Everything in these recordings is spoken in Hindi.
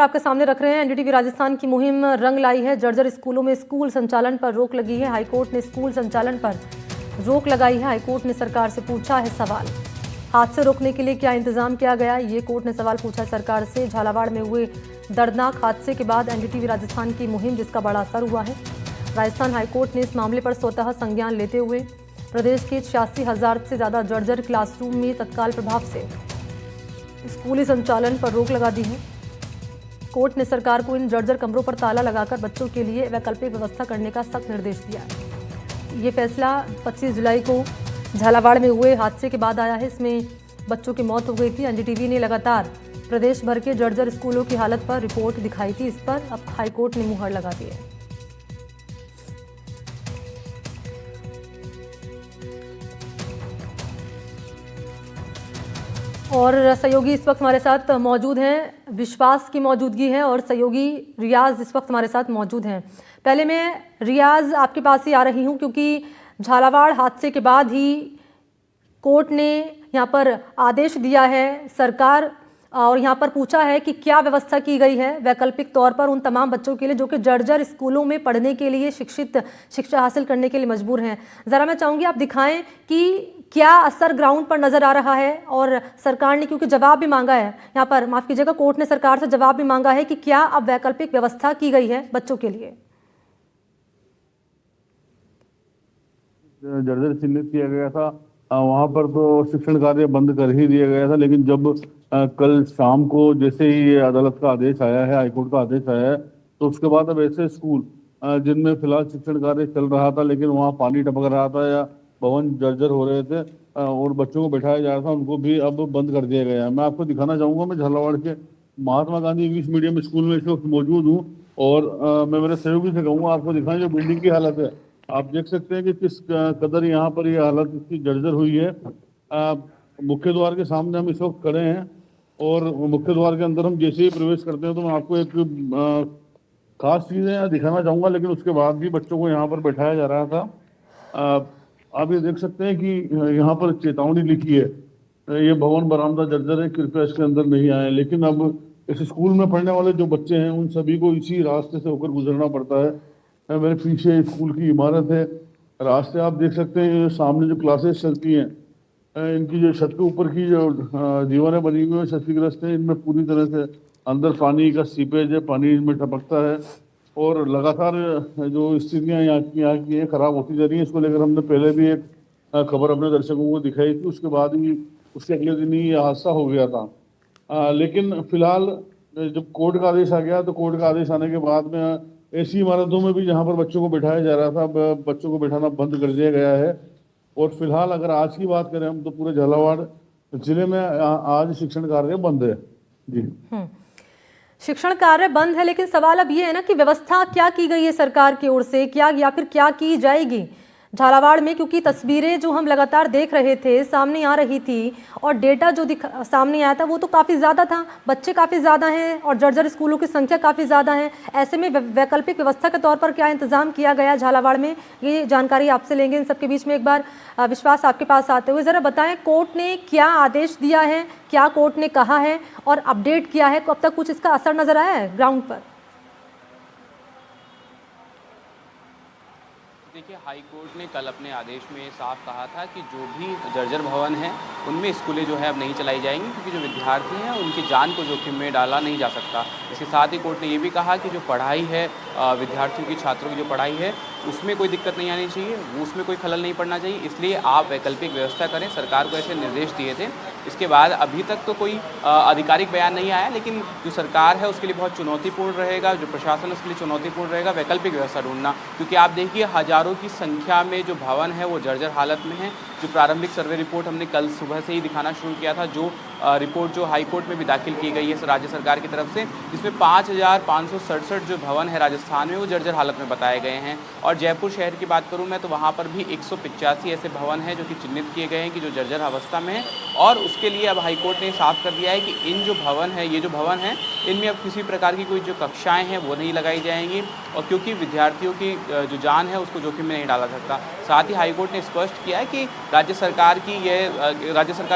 आपके सामने रख रहे हैं। एनडीटीवी राजस्थान की मुहिम रंग लाई है। जर्जर स्कूलों में स्कूल संचालन पर रोक लगी है। हाईकोर्ट ने स्कूल संचालन पर रोक लगाई है। हाईकोर्ट ने सरकार से पूछा है सवाल, हादसे रोकने के लिए क्या इंतजाम किया गया, ये कोर्ट ने सवाल पूछा है सरकार से। झालावाड़ में हुए दर्दनाक हादसे के बाद एनडीटीवी राजस्थान की मुहिम जिसका बड़ा असर हुआ है। राजस्थान हाईकोर्ट ने इस मामले पर स्वतः संज्ञान लेते हुए प्रदेश के 86,000 से ज्यादा जर्जर क्लासरूम में तत्काल प्रभाव से स्कूली संचालन पर रोक लगा दी है। कोर्ट ने सरकार को इन जर्जर कमरों पर ताला लगाकर बच्चों के लिए वैकल्पिक व्यवस्था करने का सख्त निर्देश दिया है। ये फैसला 25 जुलाई को झालावाड़ में हुए हादसे के बाद आया है। इसमें बच्चों की मौत हो गई थी। एनडीटीवी ने लगातार प्रदेश भर के जर्जर स्कूलों की हालत पर रिपोर्ट दिखाई थी। इस पर अब हाईकोर्ट ने मुहर लगा दी है। और सहयोगी इस वक्त हमारे साथ मौजूद हैं, विश्वास की मौजूदगी है और सहयोगी रियाज इस वक्त हमारे साथ मौजूद हैं। पहले मैं रियाज आपके पास ही आ रही हूं क्योंकि झालावाड़ हादसे के बाद ही कोर्ट ने यहां पर आदेश दिया है सरकार और यहां पर पूछा है कि क्या व्यवस्था की गई है वैकल्पिक तौर पर उन तमाम बच्चों के लिए जो कि जर्जर स्कूलों में पढ़ने के लिए शिक्षा हासिल करने के लिए मजबूर हैं। ज़रा मैं चाहूँगी आप दिखाएं कि क्या असर ग्राउंड पर नज़र आ रहा है। और सरकार ने क्योंकि जवाब भी मांगा है यहाँ पर, माफ़ कीजिएगा, कोर्ट ने सरकार से जवाब भी मांगा है कि क्या अब वैकल्पिक व्यवस्था की गई है बच्चों के लिए। जर्जर चिन्हित किया गया था वहां पर तो शिक्षण कार्य बंद कर ही दिया गया था, लेकिन जब कल शाम को जैसे ही ये अदालत का आदेश आया है, हाईकोर्ट का आदेश आया है, तो उसके बाद अब ऐसे स्कूल जिनमें फिलहाल शिक्षण कार्य चल रहा था लेकिन वहाँ पानी टपक रहा था या भवन जर्जर हो रहे थे और बच्चों को बैठाया जा रहा था, उनको भी अब बंद कर दिया गया है। मैं आपको दिखाना चाहूंगा, मैं झालावाड़ के Mahatma Gandhi English medium school में इस वक्त मौजूद हूँ और मैं मेरे सहयोगी से कहूँगा आपको दिखाएं जो बिल्डिंग की हालत है। आप देख सकते हैं कि किस कदर यहाँ पर ये हालत इसकी जर्जर हुई है। मुख्य द्वार के सामने हम इस वक्त खड़े हैं और मुख्य द्वार के अंदर हम जैसे ही प्रवेश करते हैं तो मैं आपको एक खास चीज़ें यहाँ दिखाना चाहूँगा, लेकिन उसके बाद भी बच्चों को यहाँ पर बैठाया जा रहा था। आप ये देख सकते हैं कि यहाँ पर चेतावनी लिखी है, ये भवन बरामदा जर्जर है, कृपया इसके अंदर नहीं आए। लेकिन अब इस स्कूल में पढ़ने वाले जो बच्चे हैं उन सभी को इसी रास्ते से होकर गुजरना पड़ता है। मेरे पीछे स्कूल की इमारत है, रास्ते आप देख सकते हैं, सामने जो क्लासेस चलती हैं इनकी जो छत के ऊपर की जो दीवारें बनी हुई है क्षतिग्रस्त है। इनमें पूरी तरह से अंदर पानी का सीपेज है, पानी इनमें टपकता है और लगातार जो स्थितियाँ यहाँ की हैं खराब होती जा रही हैं। इसको लेकर हमने पहले भी एक खबर अपने दर्शकों को दिखाई थी, उसके बाद ही उसके अगले दिन ही ये हादसा हो गया था। लेकिन फिलहाल जब कोर्ट का आदेश आ गया तो कोर्ट का आदेश आने के बाद में ऐसी इमारतों में भी जहाँ पर बच्चों को बैठाया जा रहा था बच्चों को बैठाना बंद कर दिया गया है। और फिलहाल अगर आज की बात करें हम तो पूरे झालावाड़ जिले में आज शिक्षण कार्य बंद है। जी, शिक्षण कार्य बंद है, लेकिन सवाल अब ये है ना कि व्यवस्था क्या की गई है सरकार की ओर से, क्या या फिर क्या की जाएगी झालावाड़ में, क्योंकि तस्वीरें जो हम लगातार देख रहे थे सामने आ रही थी और डेटा जो सामने आया था वो तो काफ़ी ज़्यादा था। बच्चे काफ़ी ज़्यादा हैं और जर्जर स्कूलों की संख्या काफ़ी ज़्यादा है। ऐसे में वैकल्पिक व्यवस्था के तौर पर क्या इंतज़ाम किया गया झालावाड़ में, ये जानकारी आपसे लेंगे। इन सबके बीच में एक बार विश्वास आपके पास आते हुए ज़रा बताएं, कोर्ट ने क्या आदेश दिया है, क्या कोर्ट ने कहा है और अपडेट किया है, अब तक कुछ इसका असर नज़र आया है ग्राउंड पर? देखिए, हाई कोर्ट ने कल अपने आदेश में साफ कहा था कि जो भी जर्जर भवन हैं उनमें स्कूलें जो है अब नहीं चलाई जाएंगी, क्योंकि जो विद्यार्थी हैं उनकी जान को जोखिम में डाला नहीं जा सकता। इसके साथ ही कोर्ट ने ये भी कहा कि जो पढ़ाई है विद्यार्थियों की, छात्रों की जो पढ़ाई है उसमें कोई दिक्कत नहीं आनी चाहिए, उसमें कोई खलल नहीं पड़ना चाहिए, इसलिए आप वैकल्पिक व्यवस्था करें। सरकार को ऐसे निर्देश दिए थे। इसके बाद अभी तक तो कोई आधिकारिक बयान नहीं आया, लेकिन जो सरकार है उसके लिए बहुत चुनौतीपूर्ण रहेगा, जो प्रशासन उसके लिए चुनौतीपूर्ण रहेगा वैकल्पिक व्यवस्था ढूंढना, क्योंकि आप देखिए हज़ारों की संख्या में जो भवन है वो जर्जर हालत में है। जो प्रारंभिक सर्वे रिपोर्ट हमने कल सुबह से ही दिखाना शुरू किया था, जो रिपोर्ट जो हाई कोर्ट में भी दाखिल की गई है राज्य सरकार की तरफ से, जिसमें 5,567 जो भवन है राजस्थान में वो जर्जर हालत में बताए गए हैं। और जयपुर शहर की बात करूं मैं तो वहाँ पर भी 185 ऐसे भवन हैं जो कि चिन्हित किए गए हैं कि जो जर्जर अवस्था में है। और उसके लिए अब हाई कोर्ट ने साफ कर दिया है कि इन जो भवन है, ये जो भवन है, इनमें अब किसी प्रकार की कोई जो कक्षाएँ हैं वो नहीं लगाई जाएंगी, और क्योंकि विद्यार्थियों की जो जान है उसको जोखिम में नहीं डाला सकता। साथ ही हाईकोर्ट ने स्पष्ट किया है कि राज्य सरकार का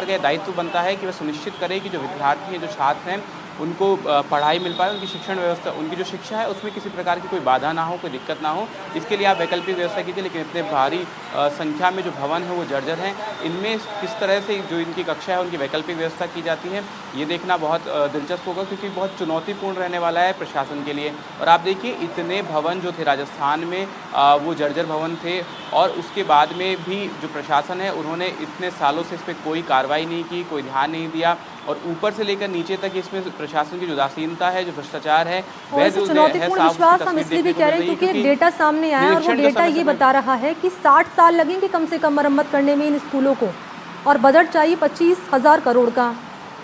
यह दायित्व बनता है कि वह सुनिश्चित करे कि जो विद्यार्थी हैं, जो छात्र हैं, उनको पढ़ाई मिल पाए, उनकी शिक्षण व्यवस्था, उनकी जो शिक्षा है उसमें किसी प्रकार की कोई बाधा ना हो, कोई दिक्कत ना हो, इसके लिए आप वैकल्पिक व्यवस्था कीजिए। लेकिन इतने भारी संख्या में जो भवन है वो जर्जर हैं, इनमें किस तरह से जो इनकी कक्षा है उनकी वैकल्पिक व्यवस्था की जाती है, ये देखना बहुत दिलचस्प होगा, क्योंकि बहुत चुनौतीपूर्ण रहने वाला है प्रशासन के लिए। और आप देखिए इतने भवन जो थे राजस्थान में वो जर्जर भवन थे, और उसके बाद में भी जो प्रशासन है उन्होंने इतने सालों से इस पर कोई कार्रवाई नहीं की, कोई ध्यान नहीं दिया, और ऊपर से लेकर नीचे तक इसमें प्रशासन की जो उदासीनता है, जो भ्रष्टाचार है, और इस चुनौतीपूर्ण विश्वास हम इसलिए भी कह रहे हैं क्योंकि एक डेटा सामने आया है, और वो डेटा ये बता रहा है कि 60 साल लगेंगे कम से कम मरम्मत करने में इन स्कूलों को, और बजट चाहिए 25,000 करोड़ का।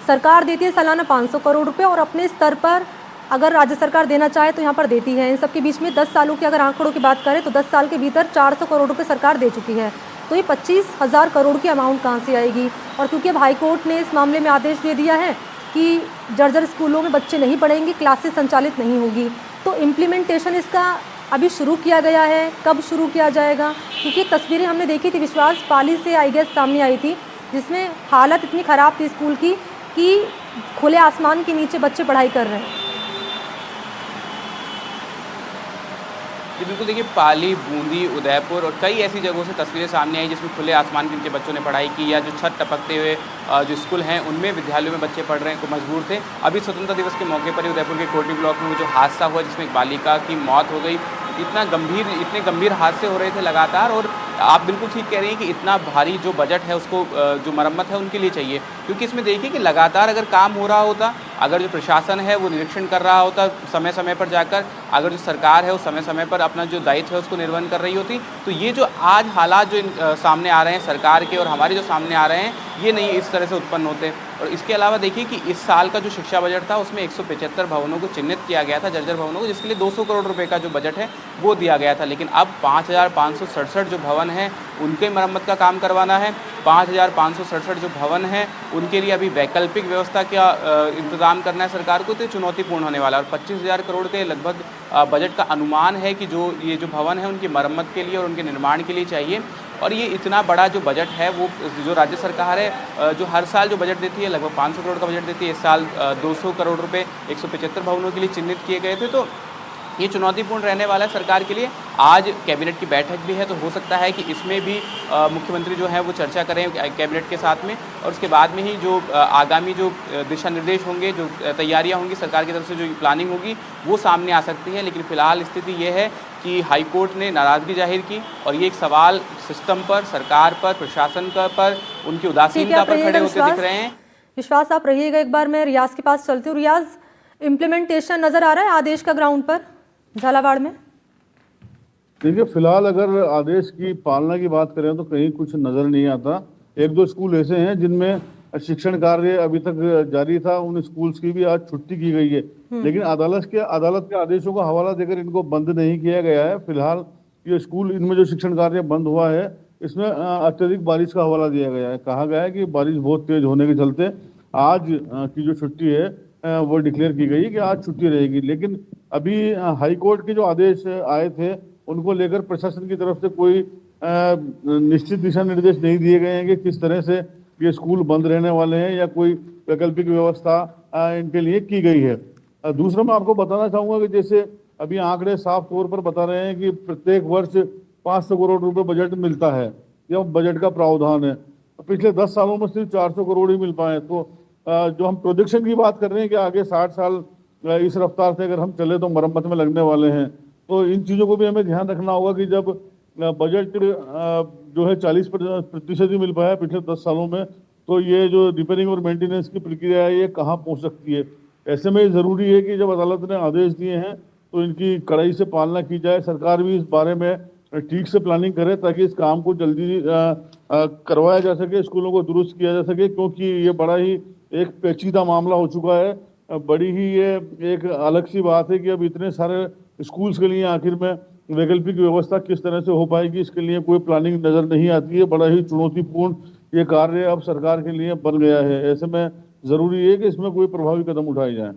सरकार देती है सालाना 500 करोड़ रुपए, और अपने स्तर पर अगर राज्य सरकार देना चाहे तो यहाँ पर देती है। इन सब के बीच में 10 सालों के अगर आंकड़ों की बात करें तो 10 साल के भीतर 400 करोड़ रुपए सरकार दे चुकी है। तो ये 25,000 करोड़ की अमाउंट कहाँ से आएगी? और क्योंकि अब हाईकोर्ट ने इस मामले में आदेश दे दिया है कि जर्जर स्कूलों में बच्चे नहीं पढ़ेंगे, क्लासेस संचालित नहीं होगी, तो इम्प्लीमेंटेशन इसका अभी शुरू किया गया है, कब शुरू किया जाएगा? क्योंकि तस्वीरें हमने देखी थी विश्वास, पाली से आई गेस सामने आई थी, जिसमें हालत इतनी ख़राब थी स्कूल की कि खुले आसमान के नीचे बच्चे पढ़ाई कर रहे हैं। जी बिल्कुल, देखिए पाली, बूंदी, उदयपुर और कई ऐसी जगहों से तस्वीरें सामने आई जिसमें खुले आसमान के नीचे बच्चों ने पढ़ाई की, या जो छत टपकते हुए जो स्कूल हैं उनमें विद्यालयों में बच्चे पढ़ रहे हैं, को मजबूर थे। अभी स्वतंत्रता दिवस के मौके पर ही उदयपुर के कोटली ब्लॉक में वो जो हादसा हुआ जिसमें एक बालिका की मौत हो गई, इतने गंभीर हादसे हो रहे थे लगातार। और आप बिल्कुल ठीक कह रही हैं कि इतना भारी जो बजट है उसको जो मरम्मत है उनके लिए चाहिए, क्योंकि इसमें देखिए कि लगातार अगर काम हो रहा होता, अगर जो प्रशासन है वो निरीक्षण कर रहा होता समय समय पर जाकर, अगर जो सरकार है वो समय समय पर अपना जो दायित्व है उसको निर्वहन कर रही होती, तो ये जो आज हालात जो सामने आ रहे हैं सरकार के और हमारे जो सामने आ रहे हैं, ये नहीं इस तरह से उत्पन्न होते। और इसके अलावा देखिए कि इस साल का जो शिक्षा बजट था उसमें 175 भवनों को चिन्हित किया गया था, जर्जर भवनों को, जिसके लिए 200 करोड़ रुपए का जो बजट है वो दिया गया था। लेकिन अब 5,567 जो भवन हैं उनके मरम्मत का काम करवाना है। 5,567 जो भवन हैं उनके लिए अभी वैकल्पिक व्यवस्था का इंतजाम करना है सरकार को, तो चुनौतीपूर्ण होने वाला है। और 25,000 करोड़ के लगभग बजट का अनुमान है कि ये जो भवन है उनकी मरम्मत के लिए और उनके निर्माण के लिए चाहिए। और ये इतना बड़ा जो बजट है वो जो राज्य सरकार है जो हर साल जो बजट देती है लगभग 500 करोड़ का बजट देती है, इस साल 200 करोड़ रुपए 175 भवनों के लिए चिन्हित किए गए थे, तो ये चुनौतीपूर्ण रहने वाला है सरकार के लिए। आज कैबिनेट की बैठक भी है, तो हो सकता है कि इसमें भी मुख्यमंत्री जो है वो चर्चा करें कैबिनेट के साथ में, और उसके बाद में ही जो आगामी जो दिशा निर्देश होंगे, जो तैयारियां होंगी सरकार की तरफ से, जो प्लानिंग होगी वो सामने आ सकती है। लेकिन फिलहाल स्थिति ये है कि हाईकोर्ट ने नाराज़गी जाहिर की, और ये एक सवाल सिस्टम पर, सरकार पर, प्रशासन पर, उनकी उदासीनता पर खड़े होते दिख रहे हैं। विश्वास आप रहिएगा, एक बार मैं रियाज के पास चलती हूँ। रियाज, इम्प्लीमेंटेशन नजर आ रहा है आदेश का ग्राउंड पर झालावाड़ में? देखिए फिलहाल अगर आदेश की पालना की बात करें तो कहीं कुछ नजर नहीं आता। एक दो स्कूल ऐसे हैं जिनमें शिक्षण कार्य अभी तक जारी था, उन स्कूल्स की भी आज छुट्टी की गई है, लेकिन अदालत के आदेशों का हवाला देकर इनको बंद नहीं किया गया है। फिलहाल ये स्कूल, इनमें जो शिक्षण कार्य बंद हुआ है इसमें अत्यधिक बारिश का हवाला दिया गया है। कहा गया है कि बारिश बहुत तेज होने के चलते आज की जो छुट्टी है वो डिक्लेयर की गई कि आज छुट्टी रहेगी। लेकिन अभी हाई कोर्ट के जो आदेश आए थे उनको लेकर प्रशासन की तरफ से कोई निश्चित दिशा निर्देश नहीं दिए गए हैं कि किस तरह से ये स्कूल बंद रहने वाले हैं या कोई वैकल्पिक व्यवस्था इनके लिए की गई है। दूसरा मैं आपको बताना चाहूँगा कि जैसे अभी आंकड़े साफ तौर पर बता रहे हैं कि प्रत्येक वर्ष 500 करोड़ रुपए बजट मिलता है, यह बजट का प्रावधान है। पिछले 10 सालों में सिर्फ 400 करोड़ ही मिल पाए। तो जो हम प्रोजेक्शन की बात कर रहे हैं कि आगे 60 साल इस रफ्तार से अगर हम चले तो मरम्मत में लगने वाले हैं, तो इन चीज़ों को भी हमें ध्यान रखना होगा कि जब बजट जो है 40% ही मिल पाया पिछले 10 सालों में, तो ये जो रिपेयरिंग और मेंटेनेंस की प्रक्रिया है ये कहाँ पहुँच सकती है। ऐसे में ज़रूरी है कि जब अदालत ने आदेश दिए हैं तो इनकी कड़ाई से पालना की जाए, सरकार भी इस बारे में ठीक से प्लानिंग करे ताकि इस काम को जल्दी करवाया जा सके, स्कूलों को दुरुस्त किया जा सके, क्योंकि ये बड़ा ही एक पेचीदा मामला हो चुका है। बड़ी ही ये एक अलग सी बात है कि अब इतने सारे स्कूल्स के लिए आखिर में वैकल्पिक व्यवस्था किस तरह से हो पाएगी, इसके लिए कोई प्लानिंग नज़र नहीं आती है। बड़ा ही चुनौतीपूर्ण ये कार्य अब सरकार के लिए बन गया है। ऐसे में ज़रूरी है कि इसमें कोई प्रभावी कदम उठाए जाएं।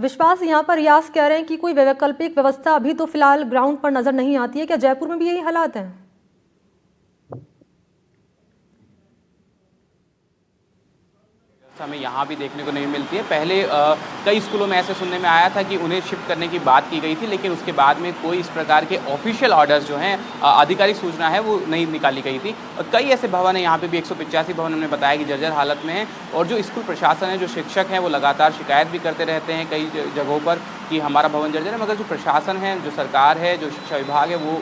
विश्वास, यहाँ पर रियाज कह रहे हैं कि कोई वैकल्पिक व्यवस्था अभी तो फिलहाल ग्राउंड पर नजर नहीं आती है, क्या जयपुर में भी यही हालात हैं? हमें यहाँ भी देखने को नहीं मिलती है। पहले कई स्कूलों में ऐसे सुनने में आया था कि उन्हें शिफ्ट करने की बात की गई थी, लेकिन उसके बाद में कोई इस प्रकार के ऑफिशियल ऑर्डर्स जो हैं आधिकारिक सूचना है वो नहीं निकाली गई थी। और कई ऐसे भवन हैं, यहाँ पे भी 185 भवन हमने बताया कि जर्जर हालत में है, और जो स्कूल प्रशासन है, जो शिक्षक हैं, वो लगातार शिकायत भी करते रहते हैं कई जगहों पर कि हमारा भवन जर्जर है, मगर जो प्रशासन है, जो सरकार है, जो शिक्षा विभाग है, वो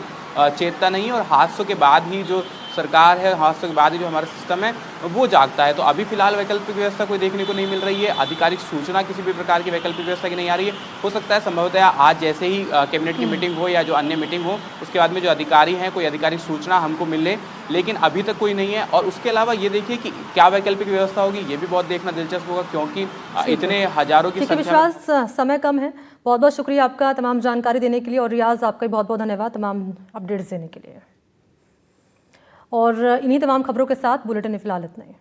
चेतता नहीं है। और हादसों के बाद ही जो सरकार है, हादसों के बाद ही जो हमारा सिस्टम है वो जागता है। तो अभी फिलहाल वैकल्पिक व्यवस्था कोई देखने को नहीं मिल रही है, आधिकारिक सूचना किसी भी प्रकार की वैकल्पिक व्यवस्था की नहीं आ रही है। हो सकता है संभवतः आज जैसे ही कैबिनेट की मीटिंग हो या जो अन्य मीटिंग हो, उसके बाद में जो अधिकारी हैं कोई आधिकारिक सूचना हमको मिले, लेकिन अभी तक कोई नहीं है। और उसके अलावा ये देखिए कि क्या वैकल्पिक व्यवस्था होगी, ये भी बहुत देखना दिलचस्प होगा, क्योंकि इतने हजारों की ठीक है संख्या। विश्वास, समय कम है। बहुत बहुत शुक्रिया आपका तमाम जानकारी देने के लिए, और रियाज आपका भी बहुत बहुत धन्यवाद तमाम अपडेट्स देने के लिए। और इन्हीं तमाम खबरों के साथ बुलेटिन में फिलहाल इतना ही।